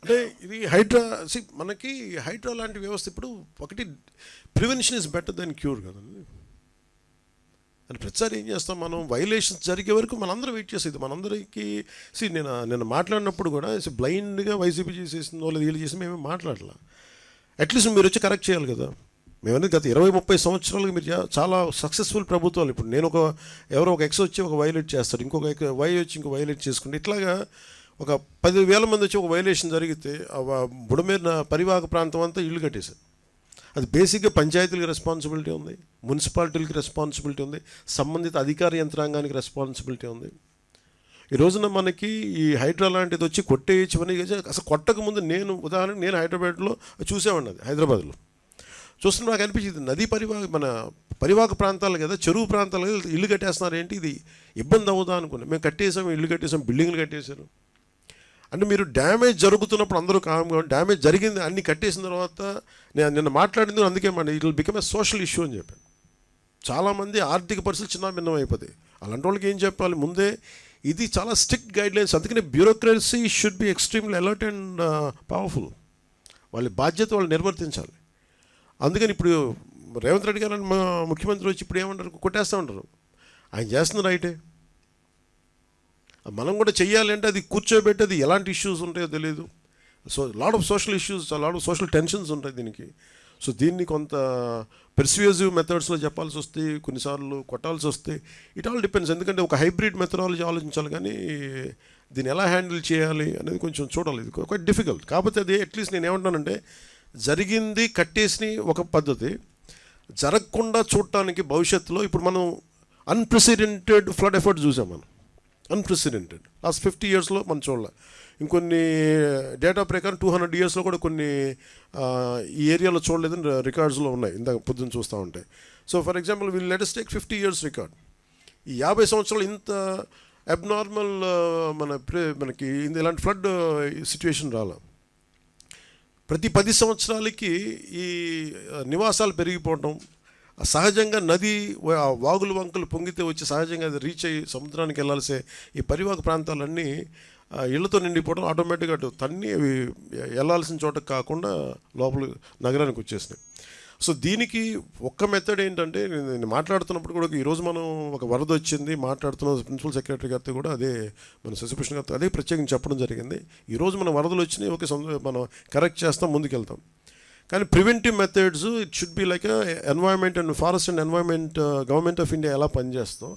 అంటే ఇది హైడ్రా మనకి హైడ్రా లాంటి వ్యవస్థ ఇప్పుడు ఒకటి prevention is better than cure కదండి. అని ప్రతిసారి ఏం చేస్తాం మనం, వైలేషన్స్ జరిగే వరకు మనందరం వెయిట్ చేసేది. మనందరికీ నేను మాట్లాడినప్పుడు కూడా బ్లైండ్గా వైసీపీ చేసేసిందో లేదా వీళ్ళు చేసి మేమేం మాట్లాడలా. అట్లీస్ట్ మీరు వచ్చి కరెక్ట్ చేయాలి కదా. మేమనేది గత 20-30 సంవత్సరాలుగా మీరు చాలా సక్సెస్ఫుల్ ప్రభుత్వాలు. ఇప్పుడు నేను ఎవరో ఒక ఎక్స్ వచ్చి ఒక వైలేట్ చేస్తాడు, ఇంకొక వై వచ్చి ఇంకో వైలేట్ చేసుకుంటే ఇట్లాగా ఒక 10,000 మంది వచ్చి ఒక వైలేషన్ జరిగితే బుడమేరు పరివాహక ప్రాంతం అంతా ఇళ్ళు కట్టేశారు. అది బేసిక్గా పంచాయతీలకు రెస్పాన్సిబిలిటీ ఉంది, మున్సిపాలిటీలకి రెస్పాన్సిబిలిటీ ఉంది, సంబంధిత అధికార యంత్రాంగానికి రెస్పాన్సిబిలిటీ ఉంది. ఈ రోజున మనకి ఈ హైడ్రా లాంటిది వచ్చి కొట్టేయచ్చని అసలు కొట్టక ముందు ఉదాహరణకు నేను హైదరాబాద్లో చూసేవాడిని. అది హైదరాబాద్లో చూస్తున్నా నాకు అనిపించింది, నదీ పరివాహక ప్రాంతాలు కదా, చెరువు ప్రాంతాలు కదా, ఇల్లు కట్టేస్తున్నారు ఏంటి, ఇది ఇబ్బంది అవుదా అనుకున్నాం. మేము కట్టేసాం, ఇల్లు కట్టేసాం, బిల్డింగ్లు కట్టేశారు. అంటే మీరు డ్యామేజ్ జరుగుతున్నప్పుడు అందరూ కామ్గా, డ్యామేజ్ జరిగింది అన్ని కట్టేసిన తర్వాత నేను నిన్న మాట్లాడింది అందుకే it will become a social issue అని చెప్పాను. చాలామంది ఆర్థిక పరిస్థితులు చిన్న భిన్నం అయిపోతాయి. అలాంటి వాళ్ళకి ఏం చెప్పాలి, ముందే ఇది చాలా స్ట్రిక్ట్ గైడ్లైన్స్. అందుకనే bureaucracy should be extremely alert and powerful. వాళ్ళ బాధ్యత వాళ్ళు నిర్వర్తించాలి. అందుకని ఇప్పుడు రేవంత్ రెడ్డి గారు మా ముఖ్యమంత్రి వచ్చి ఇప్పుడు ఏమంటారు, కొట్టేస్తూ ఉంటారు. ఆయన చేస్తున్న రైటే, మనం కూడా చెయ్యాలి. అంటే అది కూర్చోబెట్టి అది ఎలాంటి ఇష్యూస్ ఉంటాయో తెలియదు. Lot of social issues, lot of social tensions ఉంటాయి దీనికి. సో దీన్ని కొంత పెర్స్యూజివ్ మెథడ్స్లో చెప్పాల్సి వస్తే, కొన్నిసార్లు కొట్టాల్సి వస్తే, ఇట్ ఆల్ డిపెండ్స్. ఎందుకంటే ఒక హైబ్రిడ్ మెథడాలజీ ఆలోచించాలి, కానీ దీన్ని ఎలా హ్యాండిల్ చేయాలి అనేది కొంచెం చూడాలి. ఇది క్వైట్ డిఫికల్ట్. కాకపోతే అది అట్లీస్ట్ నేను ఏమంటానంటే, జరిగింది కట్టేసి ఒక పద్ధతి, జరగకుండా చూడటానికి భవిష్యత్తులో ఇప్పుడు మనం అన్ప్రెసిడెంటెడ్ ఫ్లడ్ ఎఫర్ట్స్ చూసాం. మనం అన్ప్రెసిడెంటెడ్ లాస్ట్ 50 ఇయర్స్లో మనం చూడాలి. ఇంకొన్ని డేటా ప్రకారం 200 ఇయర్స్లో కూడా కొన్ని ఈ ఏరియాలో చూడలేదని రికార్డ్స్లో ఉన్నాయి. ఇందాక పొద్దున్న చూస్తూ ఉంటాయి. So for example let us take 50 years record. ఈ 50 సంవత్సరాలు ఇంత అబ్నార్మల్ మనకి ఇలాంటి ఫ్లడ్ సిచ్యువేషన్ రాలే. ప్రతి 10 సంవత్సరాలకి ఈ నివాసాలు పెరిగిపోవటం, సహజంగా నది వాగులు వంకలు పొంగితే వచ్చి సహజంగా అది రీచ్ అయ్యి సముద్రానికి వెళ్ళాల్సే ఈ పరివాహక ప్రాంతాలన్నీ ఇళ్లతో నిండిపోవడం, ఆటోమేటిక్గా అటు తన్ని అవి వెళ్ళాల్సిన చోటకు కాకుండా లోపల నగరానికి వచ్చేసినాయి. సో దీనికి ఒక్క మెథడ్ ఏంటంటే, నేను మాట్లాడుతున్నప్పుడు కూడా ఈరోజు మనం ఒక వరద వచ్చింది మాట్లాడుతున్న ప్రిన్సిపల్ సెక్రటరీ గారితో కూడా అదే, మన శశిభూషణ్ గారితో అదే ప్రత్యేకంగా చెప్పడం జరిగింది. ఈరోజు మన వరదలు వచ్చినాయి, ఓకే మనం కరెక్ట్ చేస్తాం, ముందుకెళ్తాం. కానీ preventive methods it should be like environment and forest and environment government of India ఎలా పనిచేస్తాం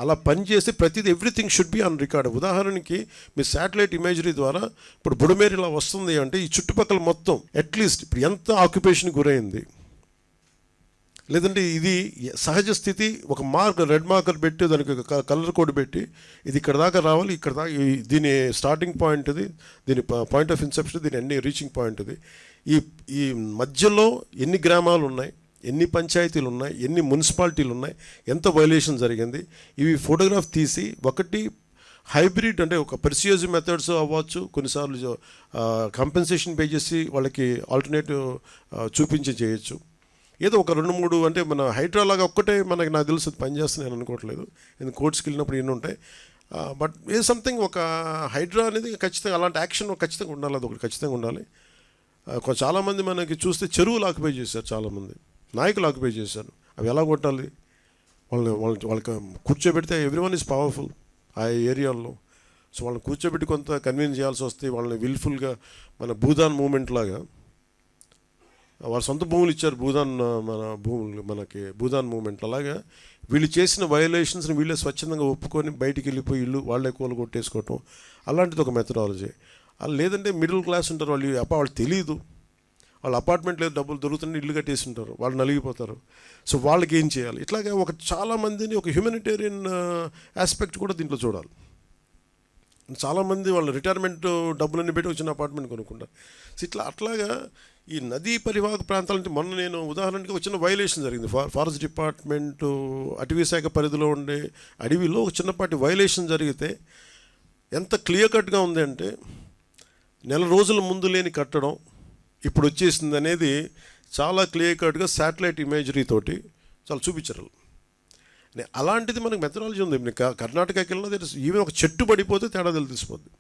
అలా పనిచేసి ప్రతిదీ everything should be on record. ఉదాహరణకి మీ శాటిలైట్ ఇమేజరీ ద్వారా ఇప్పుడు బుడమేరు ఇలా వస్తుంది అంటే ఈ చుట్టుపక్కల మొత్తం అట్లీస్ట్ ఇప్పుడు ఎంత ఆక్యుపేషన్ గురైంది, లేదంటే ఇది సహజ స్థితి, ఒక రెడ్ మార్కర్ పెట్టి దానికి కలర్ కోడ్ పెట్టి ఇది ఇక్కడ దాకా రావాలి, ఇక్కడ దాకా దీని స్టార్టింగ్ పాయింట్ ఇది, దీని పాయింట్ ఆఫ్ ఇన్సెప్షన్, దీని ఎన్ని రీచింగ్ పాయింట్ ఇది, ఈ మధ్యలో ఎన్ని గ్రామాలు ఉన్నాయి, ఎన్ని పంచాయతీలు ఉన్నాయి, ఎన్ని మున్సిపాలిటీలు ఉన్నాయి, ఎంత వైలేషన్ జరిగింది, ఇవి ఫోటోగ్రాఫ్ తీసి ఒకటి హైబ్రిడ్ అంటే ఒక పెర్స్యూజివ్ మెథడ్స్ అవ్వచ్చు, కొన్నిసార్లు కంపెన్సేషన్ పే చేసి వాళ్ళకి ఆల్టర్నేటివ్ చూపించి చేయొచ్చు. ఏదో ఒక 2-3 అంటే మన హైడ్రా లాగా ఒక్కటే నాకు తెలుసు పనిచేస్తుంది నేను అనుకోవట్లేదు, ఎందుకు కోర్ట్స్కి వెళ్ళినప్పుడు ఎన్ని ఉంటాయి. బట్ ఏ సంథింగ్ ఒక హైడ్రా అనేది ఖచ్చితంగా అలాంటి యాక్షన్ ఖచ్చితంగా ఉండాలి, అది ఒకటి ఖచ్చితంగా ఉండాలి. చాలామంది మనకి చూస్తే చెరువులు ఆక్యుపై చేశారు, చాలామంది నాయకులు ఆక్యుపై చేశారు. అవి ఎలా కొట్టాలి, వాళ్ళకి కూర్చోబెడితే ఎవ్రీవన్ ఈజ్ పవర్ఫుల్ ఆ ఏరియాల్లో. సో వాళ్ళని కూర్చోబెట్టి కొంత కన్విన్స్ చేయాల్సి వస్తే, వాళ్ళని విల్ఫుల్గా మన భూదాన్ మూమెంట్ లాగా వారు సొంత భూములు ఇచ్చారు, మనకి భూదాన్ మూమెంట్ అలాగా వీళ్ళు చేసిన వయలేషన్స్ని వీళ్ళే స్వచ్ఛందంగా ఒప్పుకొని బయటికి వెళ్ళిపోయి ఇల్లు వాళ్ళే కూలు కొట్టేసుకోవటం, అలాంటిది ఒక మెథడాలజీ. లేదంటే మిడిల్ క్లాస్ ఉంటారు, వాళ్ళు తెలియదు, వాళ్ళ అపార్ట్మెంట్ లేదు, డబ్బులు దొరుకుతుంటే ఇల్లు కట్టేసి ఉంటారు, వాళ్ళు నలిగిపోతారు. సో వాళ్ళకి ఏం చేయాలి, ఇట్లాగే చాలామందిని ఒక హ్యూమనిటేరియన్ ఆస్పెక్ట్ కూడా దీంట్లో చూడాలి. చాలామంది వాళ్ళు రిటైర్మెంట్ డబ్బులన్నీ పెట్టి వచ్చిన అపార్ట్మెంట్ కొనుక్కుంటారు. సో అట్లాగా ఈ నదీ పరివాహక ప్రాంతాలంటే మొన్న నేను ఉదాహరణకి వచ్చిన వైలేషన్ జరిగింది. ఫారెస్ట్ డిపార్ట్మెంటు అటవీ శాఖ పరిధిలో ఉండే అడవిలో ఒక చిన్నపాటి వైలేషన్ జరిగితే ఎంత క్లియర్ కట్గా ఉంది అంటే, నెల రోజుల ముందు లేని కట్టడం ఇప్పుడు వచ్చేసింది అనేది చాలా క్లియర్ కట్గా శాటిలైట్ ఇమేజరీ తోటి చాలా చూపించారు. అలాంటిది మనకు మెథడాలజీ ఉంది. కర్ణాటకకి వెళ్ళినా ఈవెన్ ఒక చెట్టు పడిపోతే తేడా తెలిసిపోద్ది.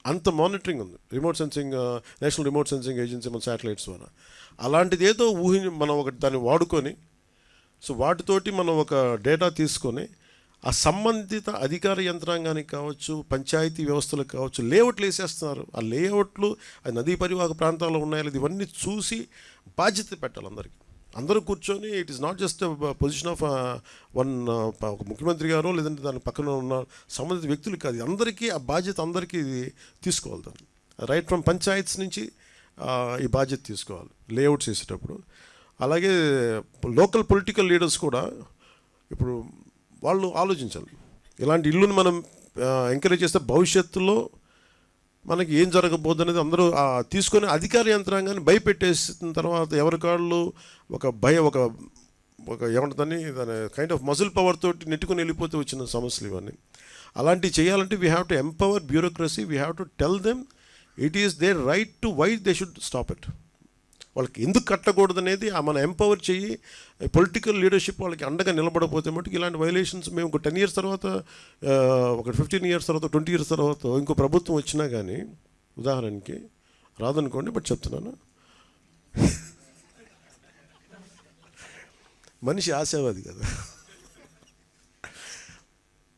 అంత మానిటరింగ్ ఉంది remote sensing, national remote sensing agency మన శాటిలైట్స్ ద్వారా. అలాంటిది ఏదో మనం ఒకటి దాన్ని వాడుకొని, సో వాటితోటి మనం ఒక డేటా తీసుకొని ఆ సంబంధిత అధికార యంత్రాంగానికి కావచ్చు, పంచాయతీ వ్యవస్థలకు కావచ్చు, లేఅవుట్లు వేసేస్తున్నారు. ఆ లేఅవుట్లు ఆ నదీ పరివాహక ప్రాంతాల్లో ఉన్నాయో లేదు ఇవన్నీ చూసి బాధ్యత పెట్టాలి అందరికీ. అందరూ కూర్చొని it is not just position of ఒక ముఖ్యమంత్రి గారు లేదంటే దాని పక్కన ఉన్న సంబంధిత వ్యక్తులు కాదు, అందరికీ ఆ బాధ్యత అందరికీ తీసుకోవాలి. దాన్ని రైట్ ఫ్రమ్ పంచాయత్స్ నుంచి ఈ బాధ్యత తీసుకోవాలి లేఅవుట్స్ వేసేటప్పుడు. అలాగే లోకల్ పొలిటికల్ లీడర్స్ కూడా ఇప్పుడు వాళ్ళు ఆలోచించాలి. ఇలాంటి ఇల్లుని మనం ఎంకరేజ్ చేస్తే భవిష్యత్తులో మనకి ఏం జరగబోద్దు అనేది అందరూ తీసుకొని అధికార యంత్రాంగాన్ని భయపెట్టేసిన తర్వాత ఎవరికాళ్ళు ఒక ఏమంటుందని దాని కైండ్ ఆఫ్ మజిల్ పవర్ తోటి నెట్టుకుని వెళ్ళిపోతే వచ్చిన సమస్యలు ఇవన్నీ. అలాంటివి చేయాలంటే we have to empower bureaucracy, we have to tell them it is their right to why they should stop it. వాళ్ళకి ఎందుకు కట్టకూడదు అనేది మనం ఎంపవర్ చెయ్యి. పొలిటికల్ లీడర్షిప్ వాళ్ళకి అండగా నిలబడకపోతే మటుకు ఇలాంటి వైలేషన్స్ మేము ఒక 10 years తర్వాత, ఒక 15 years తర్వాత, 20 years తర్వాత ఇంకో ప్రభుత్వం వచ్చినా కానీ ఉదాహరణకి రాదనుకోండి, బట్ చెప్తున్నాను, మనిషి ఆశావాది కదా.